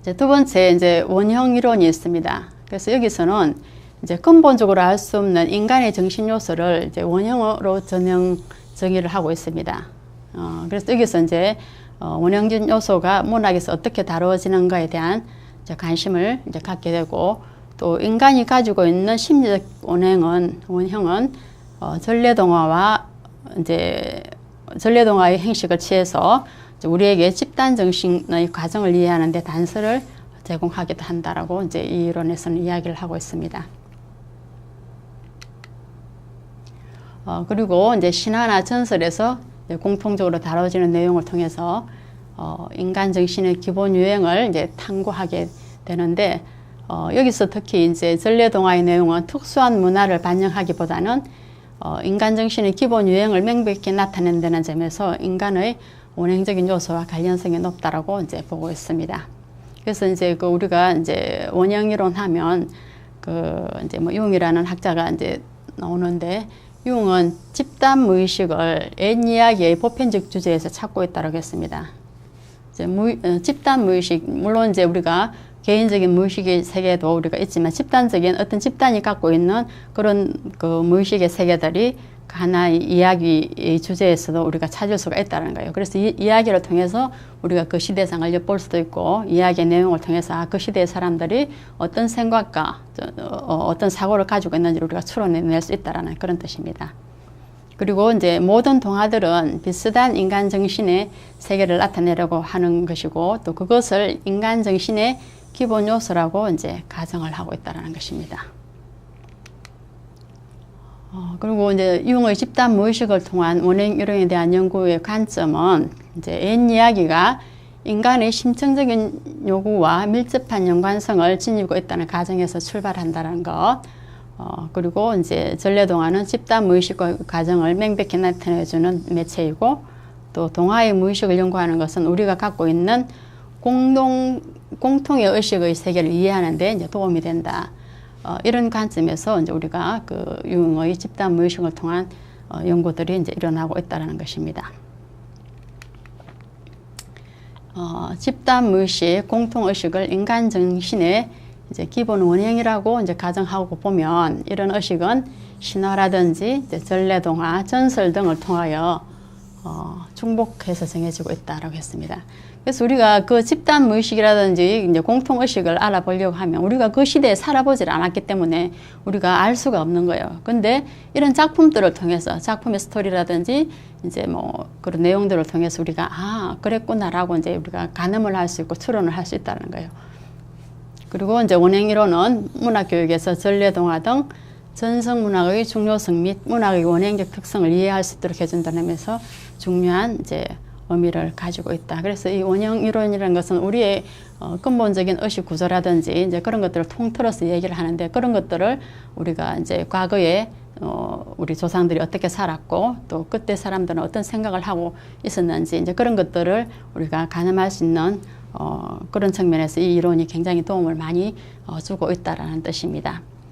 이제 두 번째 이제 원형 이론이 있습니다. 그래서 여기서는 이제 근본적으로 알 수 없는 인간의 정신 요소를 이제 원형으로 정의를 하고 있습니다. 그래서 여기서 이제 원형적 요소가 문학에서 어떻게 다루어지는가에 대한 이제 관심을 이제 갖게 되고, 또 인간이 가지고 있는 심리적 원형은 전래동화와 이제 전래동화의 형식을 취해서 우리에게 집단 정신의 과정을 이해하는 데 단서를 제공하기도 한다라고 이제 이 이론에서는 이야기를 하고 있습니다. 그리고 이제 신화나 전설에서 이제 공통적으로 다뤄지는 내용을 통해서 인간 정신의 기본 유형을 이제 탐구하게 되는데, 여기서 특히 이제 전래동화의 내용은 특수한 문화를 반영하기보다는 인간 정신의 기본 유형을 명백히 나타낸다는 점에서 인간의 원형적인 요소와 관련성이 높다라고 이제 보고 있습니다. 그래서 이제 우리가 이제 원형 이론 하면 이제 뭐 융이라는 학자가 이제 나오는데, 융은 집단 무의식을 옛 이야기의 보편적 주제에서 찾고 있다고 했습니다. 이제 집단 무의식, 물론 이제 우리가 개인적인 무의식의 세계도 우리가 있지만, 집단적인 어떤 집단이 갖고 있는 그런 무의식의 세계들이 하나의 이야기의 주제에서도 우리가 찾을 수가 있다는 거예요. 그래서 이 이야기를 통해서 우리가 그 시대상을 엿볼 수도 있고, 이야기의 내용을 통해서 그 시대의 사람들이 어떤 생각과 어떤 사고를 가지고 있는지를 우리가 추론해낼 수 있다는 그런 뜻입니다. 그리고 이제 모든 동화들은 비슷한 인간 정신의 세계를 나타내려고 하는 것이고, 또 그것을 인간 정신의 기본 요소라고 이제 가정을 하고 있다는 것입니다. 그리고 이제 융의 집단 무의식을 통한 원형 이론에 대한 연구의 관점은 이제 옛 이야기가 인간의 심층적인 요구와 밀접한 연관성을 지니고 있다는 가정에서 출발한다는 것, 그리고 이제 전래동화는 집단 무의식의 과정을 명백히 나타내주는 매체이고, 또 동화의 무의식을 연구하는 것은 우리가 갖고 있는 공통의 의식의 세계를 이해하는 데 이제 도움이 된다. 이런 관점에서 이제 우리가 융의 집단 무의식을 통한 연구들이 이제 일어나고 있다는 것입니다. 집단 무의식, 공통 의식을 인간 정신의 이제 기본 원형이라고 이제 가정하고 보면, 이런 의식은 신화라든지 이제 전래동화, 전설 등을 통하여 중복해서 정해지고 있다라고 했습니다. 그래서 우리가 그 집단 무의식이라든지 이제 공통 의식을 알아보려고 하면 우리가 그 시대에 살아보질 않았기 때문에 우리가 알 수가 없는 거예요. 근데 이런 작품들을 통해서, 작품의 스토리라든지 이제 뭐 그런 내용들을 통해서 우리가 그랬구나라고 이제 우리가 가늠을 할 수 있고 추론을 할 수 있다는 거예요. 그리고 이제 원형 이론은 문학 교육에서 전래동화 등 전성 문학의 중요성 및 문학의 원형적 특성을 이해할 수 있도록 해준다는 점에서 중요한 이제 의미를 가지고 있다. 그래서 이 원형 이론이라는 것은 우리의 근본적인 의식 구조라든지 이제 그런 것들을 통틀어서 얘기를 하는데, 그런 것들을 우리가 이제 과거에 우리 조상들이 어떻게 살았고, 또 그때 사람들은 어떤 생각을 하고 있었는지 이제 그런 것들을 우리가 가늠할 수 있는 그런 측면에서 이 이론이 굉장히 도움을 많이 주고 있다라는 뜻입니다.